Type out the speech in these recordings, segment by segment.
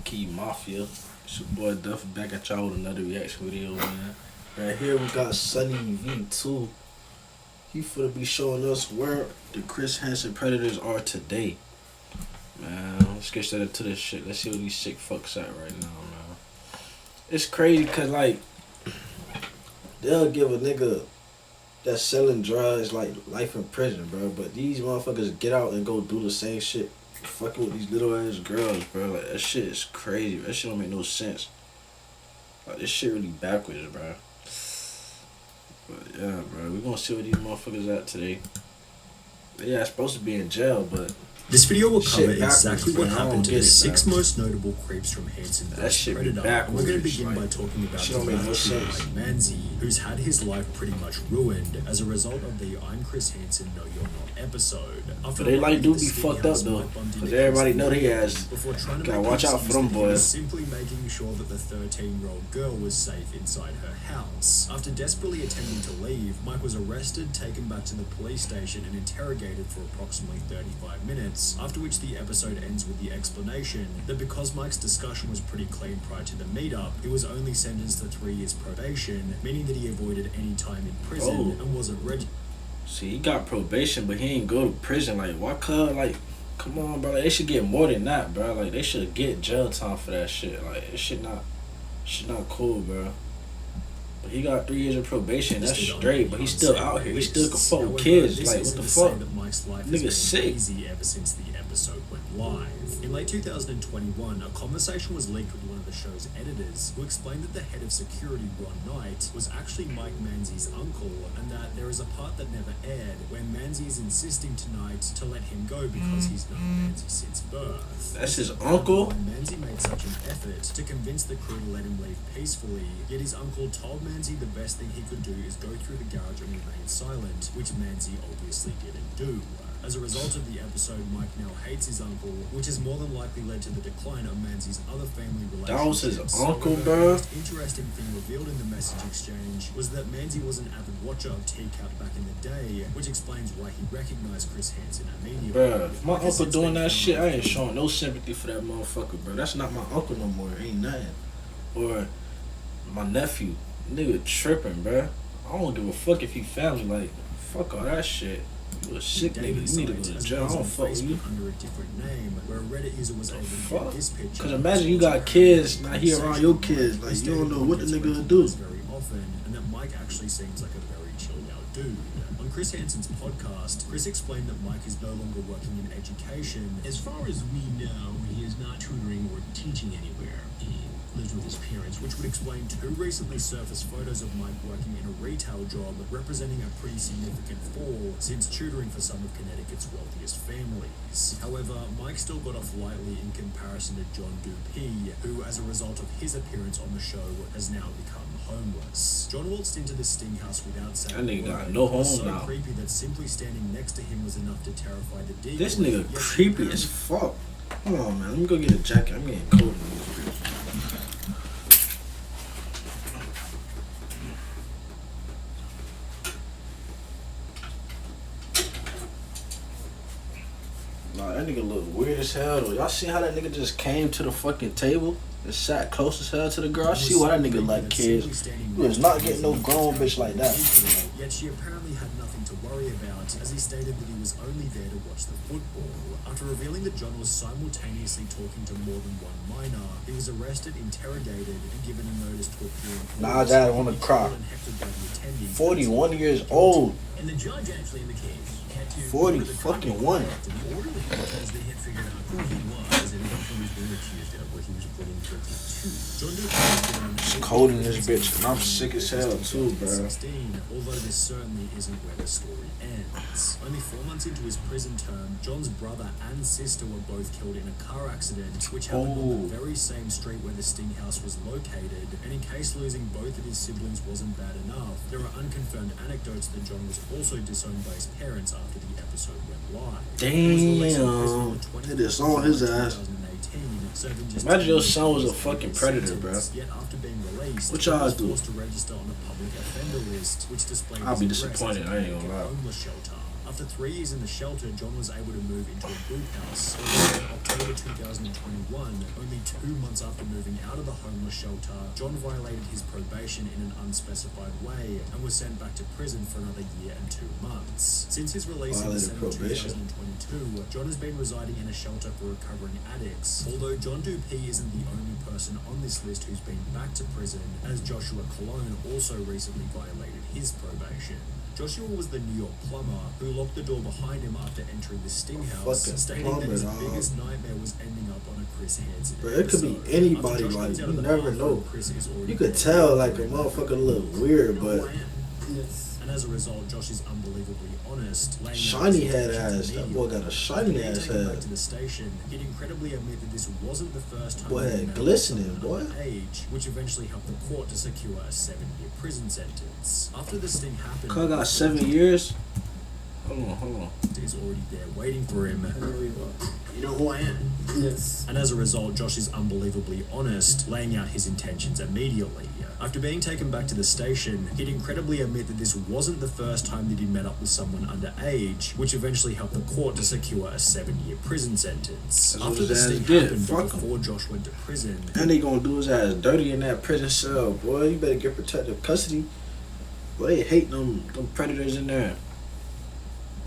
Key Mafia. It's your boy Duff back at y'all with another reaction video, man. Right here we got Sunny V2. He finna be showing us where the Chris Hansen Predators are today. Man, let's get straight into this shit. Let's see what these sick fucks at right now, man. It's crazy cause like they'll give a nigga that's selling drugs like life in prison, bro. But these motherfuckers get out and go do the same shit. Fucking with these little ass girls, bro. Like, that shit is crazy. That shit don't make no sense. Like, this shit really backwards, bro. But yeah, bro. We gonna see what these motherfuckers at today. Yeah, it's supposed to be in jail, but this video will cover exactly what happened to the six most notable creeps from Hansen vs. Predator. And we're going to begin by talking about Mike Manzi, who's had his life pretty much ruined as a result of the I'm Chris Hansen, No You're Not episode. But they like do be fucked up though, because everybody know they has. Gotta watch out for them boys. Simply making sure that the 13-year-old girl was safe inside her house. After desperately attempting to leave, Mike was arrested, taken back to the police station and interrogated for approximately 35 minutes. After which the episode ends with the explanation that because Mike's discussion was pretty clean prior to the meetup, he was only sentenced to 3 years probation, meaning that he avoided any time in prison and wasn't registered. See, he got probation, but he ain't go to prison. Like, why cuz, like, come on, bro. Like, they should get more than that, bro. Like, they should get jail time for that shit. Like, it shit not cool, bro. But he got 3 years of probation. That's straight, but he's still out here. He still can fuck with kids. Like, what the fuck? Nigga sick. Ever since the episode went live. In late 2021, a conversation was leaked with one of the show's editors, who explained that the head of security, Ron Knight, was actually Mike Manzi's uncle, and that there is a part that never aired where Manzi is insisting to Knight to let him go because he's known Manzi since birth. That's his uncle? Manzi made such an effort to convince the crew to let him leave peacefully, yet his uncle told Manzi the best thing he could do is go through the garage and remain silent, which Manzi obviously didn't do. As a result of the episode, Mike now hates his uncle, which has more than likely led to the decline of Manzi's other family relationships. That was his uncle, bro? The most interesting thing revealed in the message exchange was that Manzi was an avid watcher of TCAP back in the day, which explains why he recognized Chris Hansen immediately. Bro, if my uncle doing that shit, I ain't showing no sympathy for that motherfucker, bro. That's not my uncle no more. Ain't nothing. Or my nephew. Nigga tripping, bro. I don't give a fuck if he family. Like, fuck all that shit. You a sick nigga. You need to go to jail. I don't fuck with you. Under a different name, where a Reddit user was able to get this picture. Cause imagine you got kids, not here around your kids. Like, you don't know what the nigga will do. Very often, and that Mike actually seems like a very chilled out dude. On Chris Hansen's podcast, Chris explained that Mike is no longer working in education. As far as we know, he is not tutoring or teaching anywhere. He lives with his parents, which would explain two recently surfaced photos of Mike working in a retail job, representing a pretty significant fall since tutoring for some of Connecticut's wealthiest families. However, Mike still got off lightly in comparison to John Dupee, who, as a result of his appearance on the show, has now become homeless. John waltzed into the Sting house without saying that nigga got no home so now. Creepy that simply standing next to him was enough to terrify the deep. This nigga creepy as fuck. Hold on, man. Let me go get a jacket. I'm getting cold in this bitch. Nah, that nigga look weird as hell though. Y'all see how that nigga just came to the fucking table and sat close as hell to the girl? I see why that nigga like kids. He was not getting no grown bitch like that. Yet she apparently had nothing to worry about, as he stated that he was only there to watch the football. After revealing that John was simultaneously talking to more than one minor, he was arrested, interrogated, and given a notice to appear in court. Nah, Dad, I wanna cry. 41 years old. And the judge actually in the case had to 40 fucking one. because they had figured out who he was and what he was being accused of, what he was pleading guilty to. It's cold in this bitch, and I'm sick as hell too, bro. Although this certainly isn't where the story ends. Only 4 months into his prison term, John's brother and sister were both killed in a car accident, which happened on the very same street where the Sting house was located. And in case losing both of his siblings wasn't bad enough, there are unconfirmed anecdotes that John was also disowned by his parents after the episode went live. Damn, it is on his ass. Imagine your son was a fucking predator, bro. What y'all do? To register on a public offender list, which displayed I'll be disappointed. I ain't gonna lie. After 3 years in the shelter, John was able to move into a group house. Although in October 2021, only 2 months after moving out of the homeless shelter, John violated his probation in an unspecified way and was sent back to prison for another year and 2 months. Since his release in December 2022, John has been residing in a shelter for recovering addicts. Although John Dupee isn't the only person on this list who's been back to prison, as Joshua Cologne also recently violated his probation. Joshua was the New York plumber who locked the door behind him after entering the Sting House, stating that his biggest nightmare was ending up on a Chris Hansen Bro, it could be anybody, like, you never know. You could tell, like, a motherfucker look weird, but... And as a result, Josh is unbelievably honest. Shiny head ass. That boy got a shiny ass head. Back to the station, he'd incredibly admit that this wasn't the first time. Boy, glistening, boy. Age, which eventually helped the court to secure a 7-year prison sentence. After the sting happened, Cuz got 7 years. Hold on. Is already there waiting for him. You know who I am? Yes. And as a result, Josh is unbelievably honest, laying out his intentions immediately. After being taken back to the station, he'd incredibly admit that this wasn't the first time that he met up with someone underage, which eventually helped the court to secure a 7-year prison sentence. After the sting happened, before Josh went to prison, and they gonna do his ass dirty in that prison cell, boy. You better get protective custody. Boy, they hate them predators in there.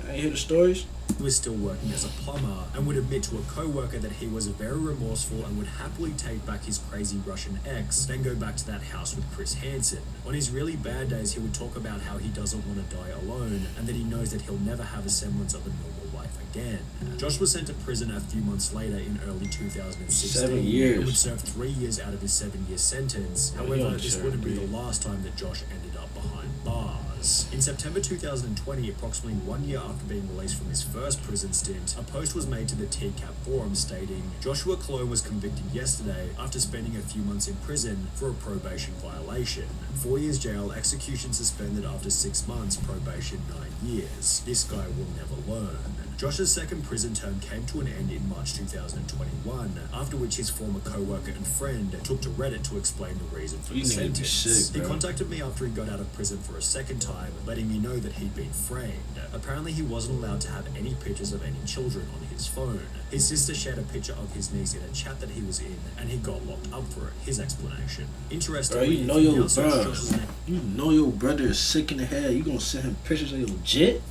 I ain't hear the stories. He was still working as a plumber and would admit to a co-worker that he was very remorseful and would happily take back his crazy Russian ex, then go back to that house with Chris Hansen. On his really bad days, he would talk about how he doesn't want to die alone and that he knows that he'll never have a semblance of a normal life again. Josh was sent to prison a few months later in early 2016. 7 years. And would serve 3 years out of his 7-year sentence. However, this wouldn't be the last time that Josh ended up behind bars. In September 2020, approximately 1 year after being released from his first prison stint, a post was made to the TCAP forum stating, Joshua Cologne was convicted yesterday after spending a few months in prison for a probation violation. 4 years jail, execution suspended after 6 months, probation 9 years. This guy will never learn. Josh's second prison term came to an end in March 2021, after which his former co-worker and friend took to Reddit to explain the reason for the sentence. He contacted me after he got out of prison for a second time, letting me know that he'd been framed. Apparently he wasn't allowed to have any pictures of any children on his phone. His sister shared a picture of his niece in a chat that he was in, and he got locked up for it. His explanation. Interestingly, bro, you know your brother is sick in the head. You gonna send him pictures of your jit?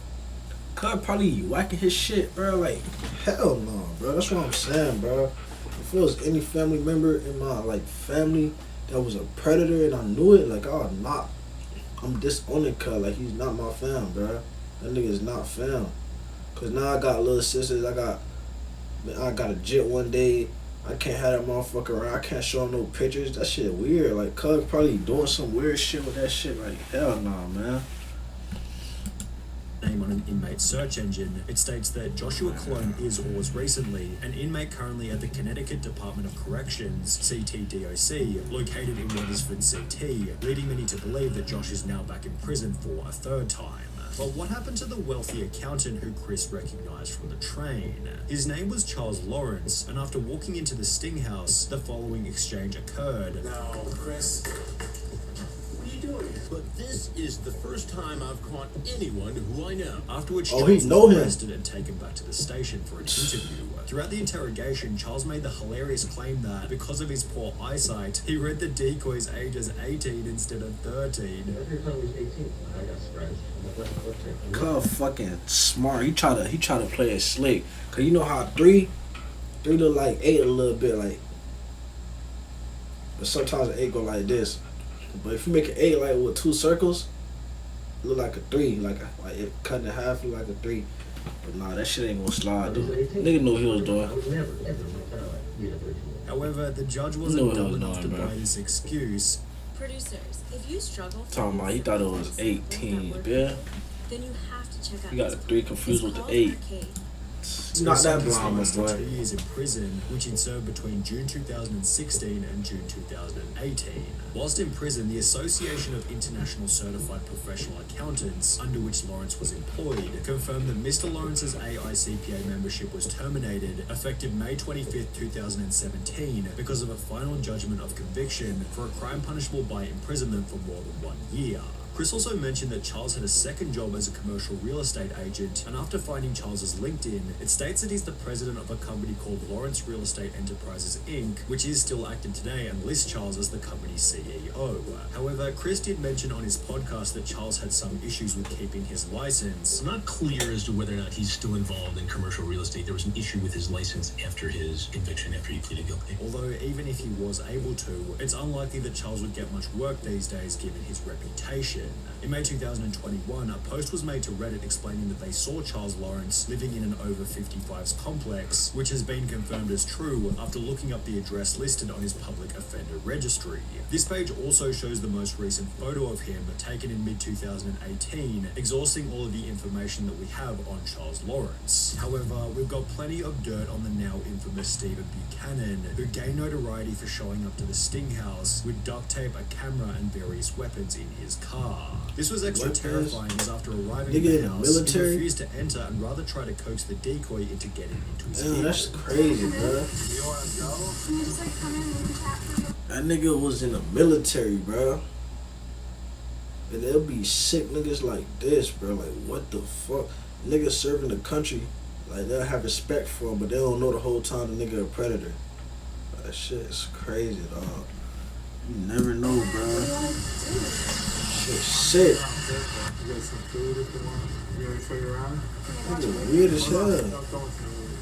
Cuz probably whacking his shit, bro. Like, hell no, bro. That's what I'm saying, bro. If it was any family member in my family that was a predator and I knew it, like, I'm disowning cuz. Like, he's not my fam, bro. That nigga is not fam. Cause now I got little sisters. I got a jit one day. I can't have that motherfucker around. I can't show him no pictures. That shit weird. Like, cuz probably doing some weird shit with that shit. Like, hell no, man. Name on an inmate search engine, it states that Joshua Cologne is, or was recently, an inmate currently at the Connecticut Department of Corrections, CTDOC, located in Wethersford, CT, leading many to believe that Josh is now back in prison for a third time. But what happened to the wealthy accountant who Chris recognized from the train? His name was Charles Lawrence, and after walking into the Sting House, the following exchange occurred. Now, Chris, what are you doing here? But this is the first time I've caught anyone who I know. After which Charles was arrested and taken back to the station for an interview. Throughout the interrogation, Charles made the hilarious claim that, because of his poor eyesight, he read the decoy's age as 18 instead of 13. Cuz fucking smart. He try to play it slick. Cause you know how three look like 8 a little bit, like. But sometimes an 8 go like this. But if you make an 8 like with 2 circles, it look like a 3. Like it cut in half, look like a 3. But nah, that shit ain't gonna slide, dude. Nigga knew what he was doing. However, the judge wasn't dumb enough to buy this excuse. Producers, if you struggle talking about he thought it was 18, yeah. Then you have to check out. You got the 3 confused with the 8. Not that blind, my boy. 2 years in prison, which he served between June 2016 and June 2018. Whilst in prison, the Association of International Certified Professional Accountants, under which Lawrence was employed, confirmed that Mr. Lawrence's AICPA membership was terminated effective May 25th, 2017, because of a final judgment of conviction for a crime punishable by imprisonment for more than 1 year. Chris also mentioned that Charles had a second job as a commercial real estate agent, and after finding Charles's LinkedIn, it states that he's the president of a company called Lawrence Real Estate Enterprises Inc., which is still active today and lists Charles as the company's CEO. However, Chris did mention on his podcast that Charles had some issues with keeping his license. I'm not clear as to whether or not he's still involved in commercial real estate. There was an issue with his license after his conviction, after he pleaded guilty. Although even if he was able to, it's unlikely that Charles would get much work these days given his reputation. In May 2021, a post was made to Reddit explaining that they saw Charles Lawrence living in an over 55s complex, which has been confirmed as true after looking up the address listed on his public offender registry. This page also shows the most recent photo of him taken in mid-2018, exhausting all of the information that we have on Charles Lawrence. However, we've got plenty of dirt on the now infamous Stephen Buchanan, who gained notoriety for showing up to the Sting House with duct tape, a camera, and various weapons in his car. This was extra terrifying as after arriving in the house, he refused to enter and rather tried to coax the decoy into getting into his vehicle. That's crazy, bro. You wanna go? Can you just like come in and we can chat for a bit? That nigga was in the military, bro. And there'll be sick niggas like this, bro. Like, what the fuck? Niggas serving the country, like, they'll have respect for him, but they don't know the whole time the nigga a predator. That shit is crazy, dog. You never know, bro. Shit sick. You got some food if you want. You want to show you around? Nigga weird as hell.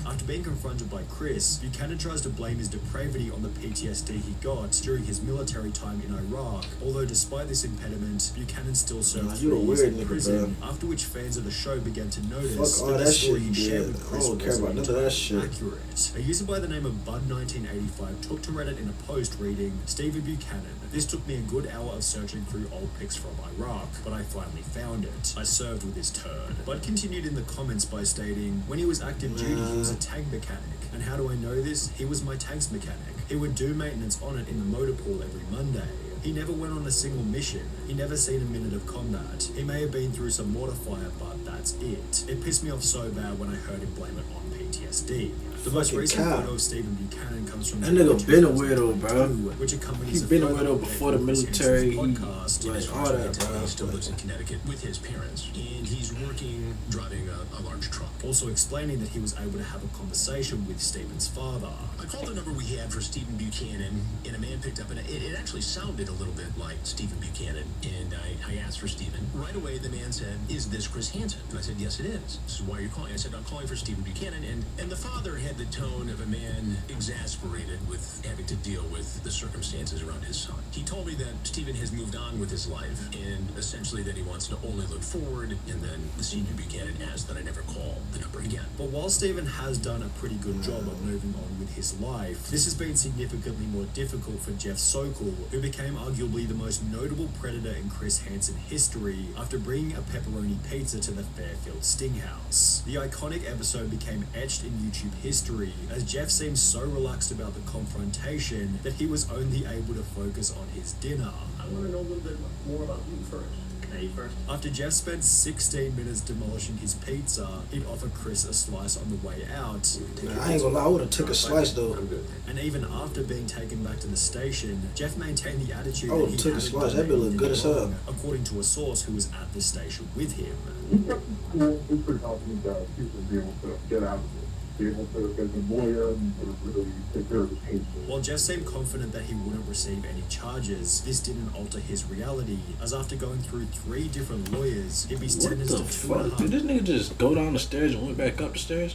After being confronted by Chris, Buchanan tries to blame his depravity on the PTSD he got during his military time in Iraq, although despite this impediment, Buchanan still served 3 years in prison, after which fans of the show began to notice that the story he shared with Chris wasn't entirely accurate. A user by the name of Bud1985 took to Reddit in a post reading, "Stephen Buchanan, this took me a good hour of searching through old pics from Iraq, but I finally found it. I served with this turd." Bud continued in the comments by stating, "When he was active duty, he was a tank mechanic. And how do I know this? He was my tanks mechanic. He would do maintenance on it in the motor pool every Monday. He never went on a single mission. He never seen a minute of combat. He may have been through some mortar fire, but that's it. It pissed me off so bad when I heard him blame it on PTSD." The most recent photo of Stephen Buchanan comes from that nigga been a weirdo, bro. which accompanies He been a widow before the military. Podcast. Like all that, bro. He still lives in Connecticut with his parents, and he's working driving a large truck. Also explaining that he was able to have a conversation with Stephen's father. I called the number we had for Stephen Buchanan, and a man picked up, and it actually sounded a little bit like Stephen Buchanan. And I asked for Stephen. Right away, the man said, "Is this Chris Hansen?" And I said, "Yes, it is. This is why you're calling." I said, "I'm calling for Stephen Buchanan." And the father had the tone of a man exasperated with having to deal with the circumstances around his son. He told me that Stephen has moved on with his life, and essentially that he wants to only look forward, and then the senior Buchanan asked that I never call the number again. But while Stephen has done a pretty good job of moving on with his life, this has been significantly more difficult for Jeff Sokol, who became arguably the most notable predator in Chris Hansen history after bringing a pepperoni pizza to the Fairfield Sting House. The iconic episode became etched in YouTube history as Jeff seemed so relaxed about the confrontation that he was only able to focus on his dinner. I want to know a little bit more about you first. Can I eat first? After Jeff spent 16 minutes demolishing his pizza, he'd offer Chris a slice on the way out. I ain't gonna lie, I would've took a slice though. I'm good. And even after being taken back to the station, Jeff maintained the attitude Oh, that he took a hadn't slice. done That bill look anything good as hell. wrong, according to a source who was at the station with him. It's pretty confident that he should be able to get out of it. Be able to get a lawyer and really take care of his case. While Jeff seemed confident that he wouldn't receive any charges, this didn't alter his reality, as after going through 3 different lawyers, he'd be What sentenced the to 2.5 fuck? Did this nigga just go down the stairs and went back up the stairs?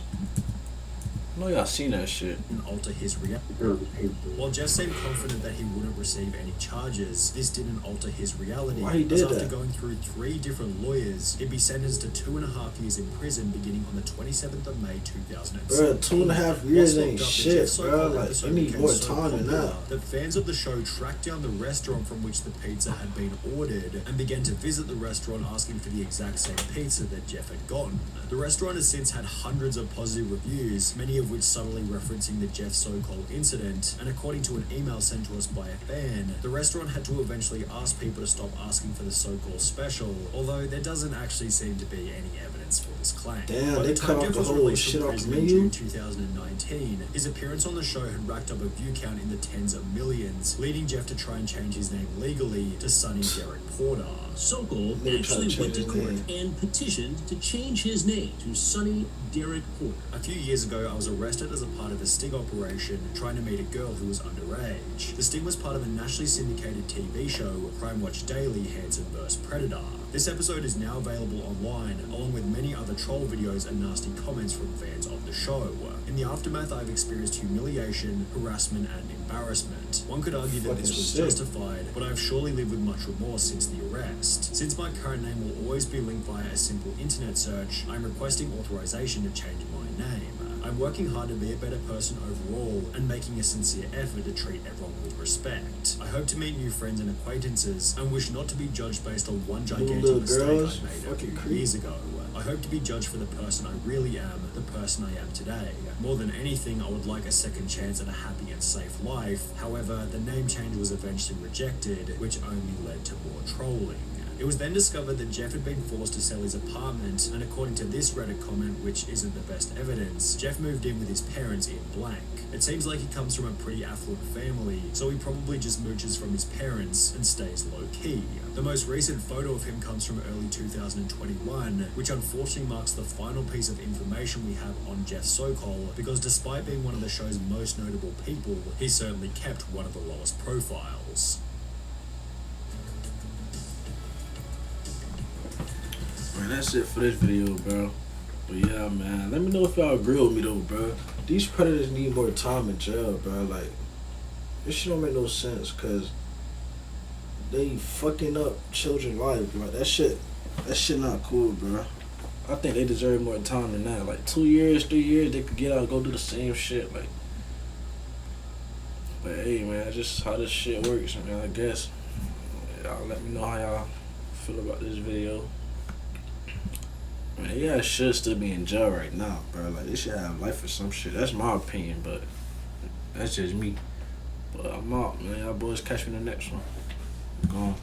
I know y'all seen that shit. and alter his reality. Take care of his case. While Jeff seemed confident that he wouldn't receive any charges, this didn't alter his reality. Why he did as after that? going through 3 different lawyers, he'd be sentenced to 2.5 years in prison beginning on the 27th of May 2006. Bro, 2.5 years ain't shit, bro. Like, you need more time than that. That fans of the show tracked down the restaurant from which the pizza had been ordered and began to visit the restaurant asking for the exact same pizza that Jeff had gotten. The restaurant has since had hundreds of positive reviews, many of of which subtly referencing the Jeff Sokol incident, and according to an email sent to us by a fan, the restaurant had to eventually ask people to stop asking for the Sokol special, although there doesn't actually seem to be any evidence for this claim. Damn, By they the time cut off Jeff the was whole released shit from off the prison in menu? June 2019, his appearance on the show had racked up a view count in the tens of millions, leading Jeff to try and change his name legally to Sonny Derek Porter. Sokol They actually tried to went to change his court and petitioned to change his name to Sonny Derek Porter. A few years ago, I was arrested as a part of a sting operation trying to meet a girl who was underage. The sting was part of a nationally syndicated TV show, Crime Watch Daily, Hansen vs. Predator. This episode is now available online, along with many other troll videos and nasty comments from fans of the show. In the aftermath, I've experienced humiliation, harassment, and embarrassment. One could argue that this was Fucking sick. justified, but I've surely lived with much remorse since the arrest. Since my current name will always be linked via a simple internet search, I'm requesting authorization to change my name. I'm working hard to be a better person overall and making a sincere effort to treat everyone with respect. I hope to meet new friends and acquaintances and wish not to be judged based on one gigantic little mistake girls, I made a fucking few creep. years ago. I hope to be judged for the person I really am, the person I am today. More than anything, I would like a second chance at a happy and safe life. However, the name change was eventually rejected, which only led to more trolling. It was then discovered that Jeff had been forced to sell his apartment, and according to this Reddit comment, which isn't the best evidence, Jeff moved in with his parents in blank. It seems like he comes from a pretty affluent family, so he probably just mooches from his parents and stays low-key. The most recent photo of him comes from early 2021, which unfortunately marks the final piece of information we have on Jeff Sokol, because despite being one of the show's most notable people, he certainly kept one of the lowest profiles. Man, that's it for this video, bro. But yeah, man, let me know if y'all agree with me though, bro. These predators need more time in jail, bro. Like, this shit don't make no sense, cause they fucking up children's lives, bro. That shit not cool, bro. I think they deserve more time than that. Like 2 years, 3 years, they could get out and go do the same shit. Like, but hey, man, that's just how this shit works, man. I guess. Y'all let me know how y'all feel about this video. Man, yeah, should still be in jail right now, bro. Like, they should have life or some shit. That's my opinion, but that's just me. But I'm out, man. Y'all boys catch me in the next one. I'm gone.